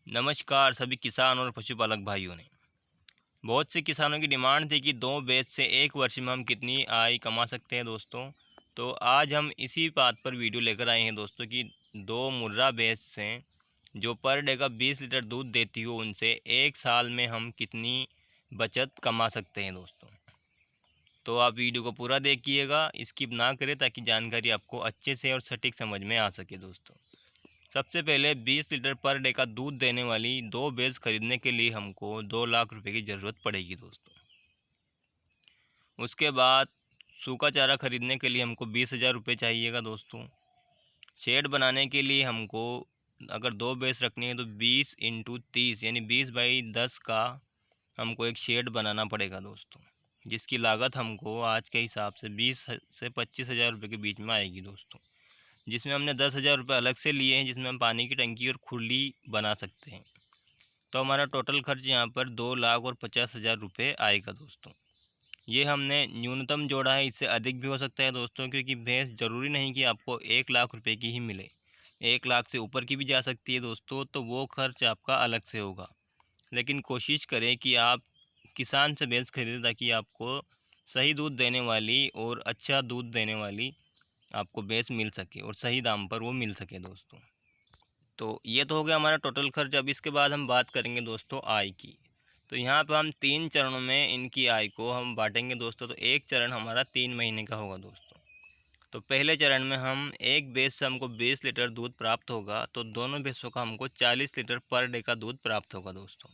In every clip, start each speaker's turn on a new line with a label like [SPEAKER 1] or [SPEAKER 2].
[SPEAKER 1] नमस्कार सभी किसान और पशुपालक भाइयों ने। बहुत से किसानों की डिमांड थी कि दो बेच से एक वर्ष में हम कितनी आय कमा सकते हैं दोस्तों। तो आज हम इसी बात पर वीडियो लेकर आए हैं दोस्तों कि दो मुर्रा भैंस से जो पर डे का 20 लीटर दूध देती हो उनसे एक साल में हम कितनी बचत कमा सकते हैं दोस्तों। तो आप वीडियो को पूरा देखिएगा, स्किप ना करें ताकि जानकारी आपको अच्छे से और सटीक समझ में आ सके दोस्तों। सबसे पहले 20 लीटर पर डे का दूध देने वाली दो भैंस खरीदने के लिए हमको 2 लाख रुपए की ज़रूरत पड़ेगी दोस्तों। उसके बाद सूखा चारा खरीदने के लिए हमको 20,000 रुपये चाहिएगा दोस्तों। शेड बनाने के लिए हमको अगर दो भैंस रखनी है तो 20 × 30 यानी 20 बाई 10 का हमको एक शेड बनाना पड़ेगा दोस्तों, जिसकी लागत हमको आज के हिसाब से 20 से 25,000 रुपये के बीच में आएगी दोस्तों। जिसमें हमने 10,000 रुपये अलग से लिए हैं, जिसमें हम पानी की टंकी और खुली बना सकते हैं। तो हमारा टोटल खर्च यहाँ पर 2,50,000 रुपये आएगा दोस्तों। ये हमने न्यूनतम जोड़ा है, इससे अधिक भी हो सकता है दोस्तों, क्योंकि भैंस ज़रूरी नहीं कि आपको 1 लाख रुपये की ही मिले, 1 लाख से ऊपर की भी जा सकती है दोस्तों। तो वो खर्च आपका अलग से होगा, लेकिन कोशिश करें कि आप किसान से भैंस खरीदें ताकि आपको सही दूध देने वाली और अच्छा दूध देने वाली आपको भैंस मिल सके और सही दाम पर वो मिल सके दोस्तों। तो ये तो हो गया हमारा टोटल खर्च। अब इसके बाद हम बात करेंगे दोस्तों आय की। तो यहाँ पे हम 3 चरणों में इनकी आय को हम बांटेंगे दोस्तों। तो एक चरण हमारा 3 महीने का होगा दोस्तों। तो पहले चरण में हम एक भैंस से हमको 20 लीटर दूध प्राप्त होगा, तो दोनों भैंसों का हमको 40 लीटर पर डे का दूध प्राप्त होगा दोस्तों।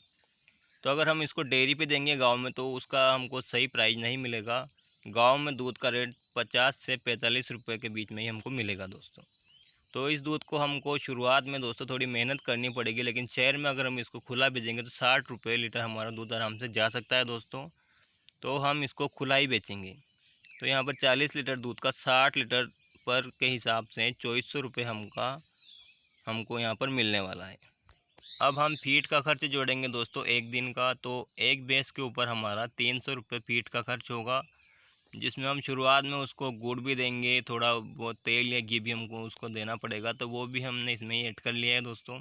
[SPEAKER 1] तो अगर हम इसको डेयरी पे देंगे गांव में तो उसका हमको सही प्राइस नहीं मिलेगा। गांव में दूध का रेट 50 से 45 रुपये के बीच में ही हमको मिलेगा दोस्तों। तो इस दूध को हमको शुरुआत में दोस्तों थोड़ी मेहनत करनी पड़ेगी, लेकिन शहर में अगर हम इसको खुला बेचेंगे तो 60 रुपये लीटर हमारा दूध आराम से जा सकता है दोस्तों। तो हम इसको खुला ही बेचेंगे। तो यहाँ पर 40 लीटर दूध का 60 लीटर पर के हिसाब से 2400 रुपये हमको यहाँ पर मिलने वाला है। अब हम फीड का खर्च जोड़ेंगे दोस्तों एक दिन का। तो एक भैंस के ऊपर हमारा 300 रुपये फीड का खर्च होगा, जिसमें हम शुरुआत में उसको गुड़ भी देंगे, थोड़ा बहुत तेल या घी भी हमको उसको देना पड़ेगा, तो वो भी हमने इसमें ही ऐड कर लिया है दोस्तों।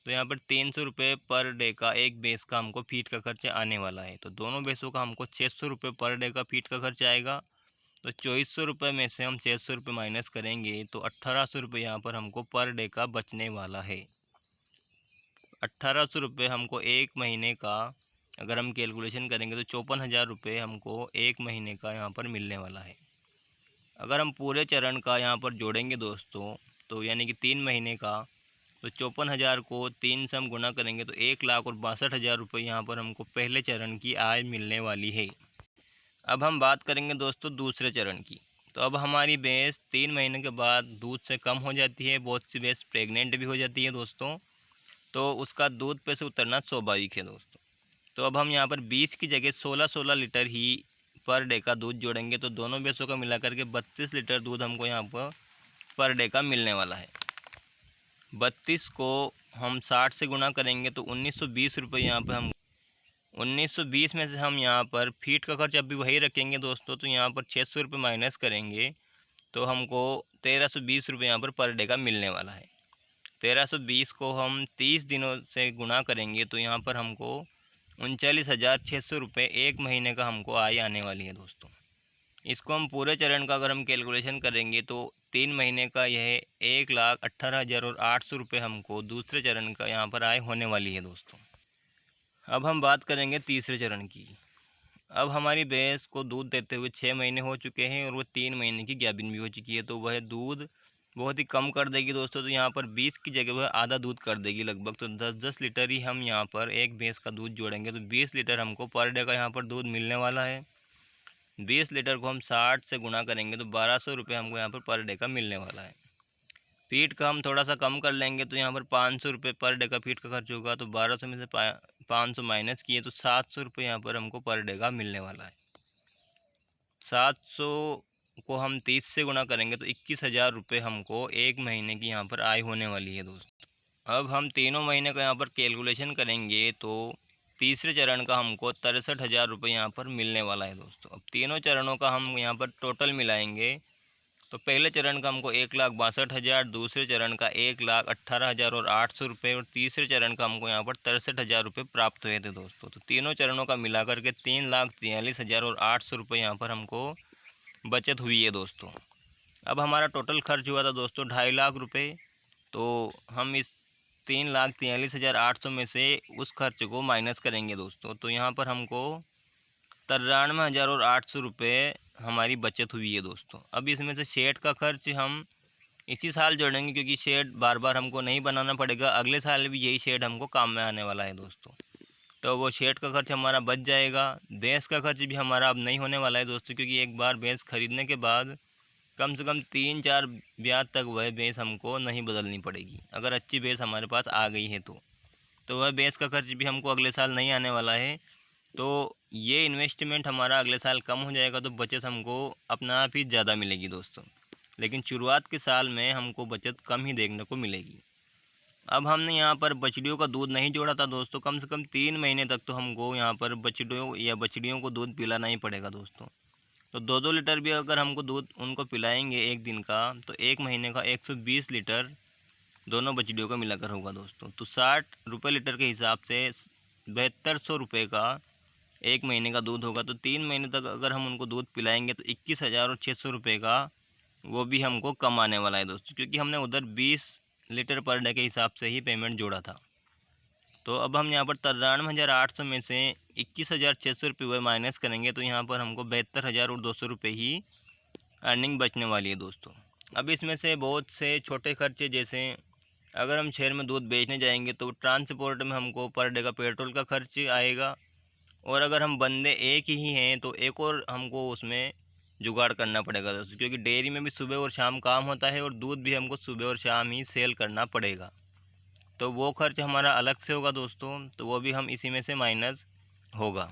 [SPEAKER 1] तो यहाँ पर 300 रुपये पर डे का एक भैंस का हमको फीड का खर्च आने वाला है। तो दोनों भैंसों का हमको 600 रुपये पर डे का फीड का खर्च आएगा। तो 2400 रुपये में से हम 600 रुपये माइनस करेंगे तो 1800 रुपये यहाँ पर हमको पर डे का बचने वाला है। 1800 रुपये हमको एक महीने का अगर हम कैलकुलेशन करेंगे तो 54,000 रुपये हमको एक महीने का यहाँ पर मिलने वाला है। अगर हम पूरे चरण का यहाँ पर जोड़ेंगे दोस्तों, तो यानी कि 3 महीने का, तो 54,000 को 3 से हम गुना करेंगे तो 1,62,000 रुपये यहाँ पर हमको पहले चरण की आय मिलने वाली है। अब हम बात करेंगे दोस्तों दूसरे चरण की। तो अब हमारी भैंस 3 महीने के बाद दूध से कम हो जाती है, बहुत सी भैंस प्रेग्नेंट भी हो जाती है दोस्तों, तो उसका दूध पे से उतरना स्वाभाविक है दोस्तों। तो अब हम यहाँ पर 20 की जगह 16-16 लीटर ही पर डे का दूध जोड़ेंगे, तो दोनों भैंसों का मिलाकर के 32 लीटर दूध हमको यहाँ पर डे का मिलने वाला है। 32 को हम 60 से गुना करेंगे तो 1920 रुपये यहाँ पर हम 1920 में से हम यहाँ पर फीड का खर्च अभी वही रखेंगे दोस्तों। तो यहाँ पर 600 रुपये माइनस करेंगे तो हमको 1320 रुपये यहाँ पर डे का मिलने वाला है। 1320 को हम 30 दिनों से गुना करेंगे तो यहाँ पर हमको 39,600 रुपये एक महीने का हमको आय आने वाली है दोस्तों। इसको हम पूरे चरण का अगर हम कैलकुलेशन करेंगे तो 3 महीने का यह 1,18,800 रुपये हमको दूसरे चरण का यहाँ पर आय होने वाली है दोस्तों। अब हम बात करेंगे तीसरे चरण की। अब हमारी भैंस को दूध देते हुए 6 महीने हो चुके हैं और वो 3 महीने की गाभिन भी हो चुकी है, तो वह दूध बहुत ही कम कर देगी दोस्तों। तो यहाँ पर 20 की जगह वह आधा दूध कर देगी लगभग। तो 10-10 लीटर ही हम यहाँ पर एक भैंस का दूध जोड़ेंगे तो 20 लीटर हमको पर डे का यहाँ पर दूध मिलने वाला है। 20 लीटर को हम 60 से गुना करेंगे तो 1200 रुपये हमको यहाँ पर डे का मिलने वाला है। फीड का हम थोड़ा सा कम कर लेंगे तो यहाँ पर 500 रुपये पर डे का फीड का खर्च होगा। तो 1200 में से 500 माइनस किए तो 700 रुपये यहाँ पर हमको पर डे का मिलने वाला है। 700 को हम 30 से गुना करेंगे तो 21,000 रुपये हमको एक महीने की यहाँ पर आय होने वाली है दोस्तों। अब हम तीनों महीने का यहाँ पर कैलकुलेशन करेंगे तो तीसरे चरण का हमको 63,000 रुपये यहाँ पर मिलने वाला है दोस्तों। अब तीनों चरणों का हम यहाँ पर टोटल मिलाएंगे तो पहले चरण का हमको 1,62,000, दूसरे चरण का 1,18,800 रुपये और तीसरे चरण का हमको यहाँ पर 63,000 रुपये प्राप्त हुए थे दोस्तों। तो तीनों चरणों का मिलाकर के 3,43,800 रुपये यहाँ पर हमको बचत हुई है दोस्तों। अब हमारा टोटल खर्च हुआ था दोस्तों 2.5 लाख रुपये। तो हम इस 3,43,800 में से उस खर्च को माइनस करेंगे दोस्तों। तो यहाँ पर हमको 93,800 रुपये हमारी बचत हुई है दोस्तों। अब इसमें से शेड का खर्च हम इसी साल जोड़ेंगे, क्योंकि शेड बार बार हमको नहीं बनाना पड़ेगा, अगले साल भी यही शेड हमको काम में आने वाला है दोस्तों। तो वो शेड का खर्च हमारा बच जाएगा। भैंस का खर्च भी हमारा अब नहीं होने वाला है दोस्तों, क्योंकि एक बार भैंस खरीदने के बाद कम से कम 3-4 ब्याज तक वह भैंस हमको नहीं बदलनी पड़ेगी, अगर अच्छी भैंस हमारे पास आ गई है तो वह भैंस का खर्च भी हमको अगले साल नहीं आने वाला है। तो ये इन्वेस्टमेंट हमारा अगले साल कम हो जाएगा, तो बचत हमको अपना आप ही ज़्यादा मिलेगी दोस्तों। लेकिन शुरुआत के साल में हमको बचत कम ही देखने को मिलेगी। अब हमने यहाँ पर बछड़ियों का दूध नहीं जोड़ा था दोस्तों। कम से कम 3 महीने तक तो हमको यहाँ पर बछड़ियों को दूध पिलाना ही पड़ेगा दोस्तों। तो 2-2 लीटर भी अगर हमको दूध उनको पिलाएंगे एक दिन का, तो एक महीने का 120 लीटर दोनों बछड़ियों का मिलाकर होगा दोस्तों। तो 60 रुपये लीटर के हिसाब से 7200 रुपये का एक महीने का दूध होगा। तो 3 महीने तक अगर हम उनको दूध पिलाएंगे तो 21,600 रुपये का वो भी हमको कम आने वाला है दोस्तों, क्योंकि हमने उधर 20 लीटर पर डे के हिसाब से ही पेमेंट जोड़ा था। तो अब हम यहाँ पर 93,800 में से 21,600 रुपये माइनस करेंगे, तो यहाँ पर हमको 72,200 रुपये ही अर्निंग बचने वाली है दोस्तों। अब इसमें से बहुत से छोटे खर्चे, जैसे अगर हम शहर में दूध बेचने जाएंगे तो ट्रांसपोर्ट में हमको पर डे का पेट्रोल का खर्च आएगा, और अगर हम बंदे एक ही हैं तो एक और हमको उसमें जुगाड़ करना पड़ेगा दोस्तों, क्योंकि डेयरी में भी सुबह और शाम काम होता है और दूध भी हमको सुबह और शाम ही सेल करना पड़ेगा। तो वो खर्च हमारा अलग से होगा दोस्तों, तो वो भी हम इसी में से माइनस होगा।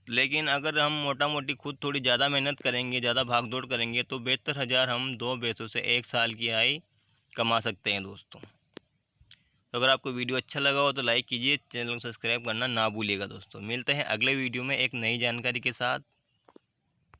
[SPEAKER 1] लेकिन अगर हम मोटा मोटी खुद थोड़ी ज़्यादा मेहनत करेंगे, ज़्यादा भाग दौड़ करेंगे, तो 72,000 हम 2 भैंसों से एक साल की आय कमा सकते हैं दोस्तों। तो अगर आपको वीडियो अच्छा लगा हो तो लाइक कीजिए, चैनल को सब्सक्राइब करना ना भूलिएगा दोस्तों। मिलते हैं अगले वीडियो में एक नई जानकारी के साथ।